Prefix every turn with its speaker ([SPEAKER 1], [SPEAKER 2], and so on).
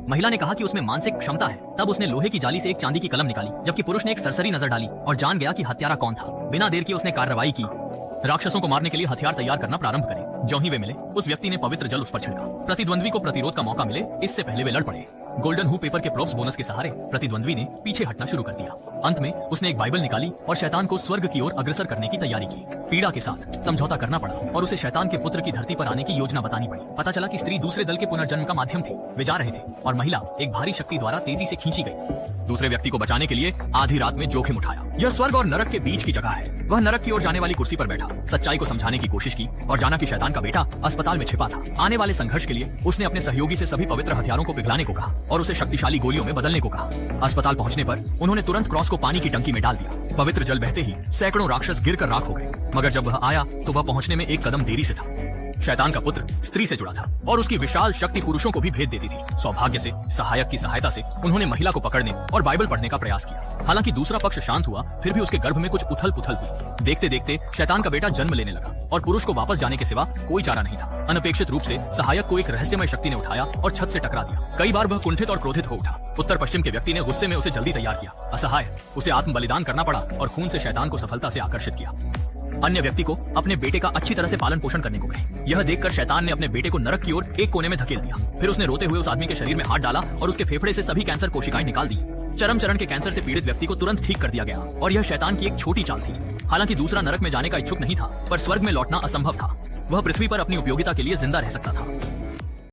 [SPEAKER 1] महिला ने कहा कि उसमें मानसिक क्षमता है। तब उसने लोहे की जाली से एक चांदी की कलम निकाली, जबकि पुरुष ने एक सरसरी नजर डाली और जान गया कि हत्यारा कौन था। बिना देर किए उसने कार्रवाई की। राक्षसों को मारने के लिए हथियार तैयार करना प्रारंभ करें। जो ही वे मिले, उस व्यक्ति ने पवित्र जल उस पर छिड़का। प्रतिद्वंद्वी को प्रतिरोध का मौका मिले, इससे पहले वे लड़ पड़े। गोल्डन हू पेपर के प्रोप्स बोनस के सहारे प्रतिद्वंद्वी ने पीछे हटना शुरू कर दिया। अंत में उसने एक बाइबल निकाली और शैतान को स्वर्ग की ओर अग्रसर करने की तैयारी की। पीड़ा के साथ समझौता करना पड़ा और उसे शैतान के पुत्र की धरती पर आने की योजना बतानी पड़ी। पता चला कि स्त्री दूसरे दल के पुनर्जन्म का माध्यम थी। वे जा रहे थे और महिला एक भारी शक्ति द्वारा तेजी से खींची गई। दूसरे व्यक्ति को बचाने के लिए आधी रात में जोखिम उठाया। यह स्वर्ग और नरक के बीच की जगह है। वह नरक की ओर जाने वाली कुर्सी पर बैठा, सच्चाई को समझाने की कोशिश की और जाना कि शैतान का बेटा अस्पताल में छिपा था। आने वाले संघर्ष के लिए उसने अपने सहयोगी से सभी पवित्र हथियारों को पिघलाने को कहा और उसे शक्तिशाली गोलियों में बदलने को कहा। अस्पताल पहुंचने पर उन्होंने तुरंत क्रॉस को पानी की टंकी में डाल दिया। पवित्र जल बहते ही सैकड़ों राक्षस गिरकर राख हो गए, मगर जब वह आया तो वह पहुंचने में एक कदम देरी से था। शैतान का पुत्र स्त्री से जुड़ा था और उसकी विशाल शक्ति पुरुषों को भी भेद देती थी। सौभाग्य से सहायक की सहायता से उन्होंने महिला को पकड़ने और बाइबल पढ़ने का प्रयास किया। हालांकि दूसरा पक्ष शांत हुआ, फिर भी उसके गर्भ में कुछ उथल पुथल हुई। देखते देखते शैतान का बेटा जन्म लेने लगा और पुरुष को वापस जाने के सिवा कोई चारा नहीं था। अनपेक्षित रूप से सहायक को एक रहस्यमय शक्ति ने उठाया और छत से टकरा दिया। कई बार वह कुंठित और क्रोधित हो उठा। उत्तर पश्चिम के व्यक्ति ने गुस्से में उसे जल्दी तैयार किया। असहाय उसे आत्म बलिदान करना पड़ा और खून से शैतान को सफलता से आकर्षित किया। अन्य व्यक्ति को अपने बेटे का अच्छी तरह से पालन पोषण करने को कहे। यह देखकर शैतान ने अपने बेटे को नरक की ओर एक कोने में धकेल दिया। फिर उसने रोते हुए उस आदमी के शरीर में हाथ डाला और उसके फेफड़े से सभी कैंसर कोशिकाएं निकाल दी। चरम चरण के कैंसर से पीड़ित व्यक्ति को तुरंत ठीक कर दिया गया और यह शैतान की एक छोटी चाल थी। हालांकि दूसरा नरक में जाने का इच्छुक नहीं था, पर स्वर्ग में लौटना असंभव था। वह पृथ्वी पर अपनी उपयोगिता के लिए जिंदा रह सकता था।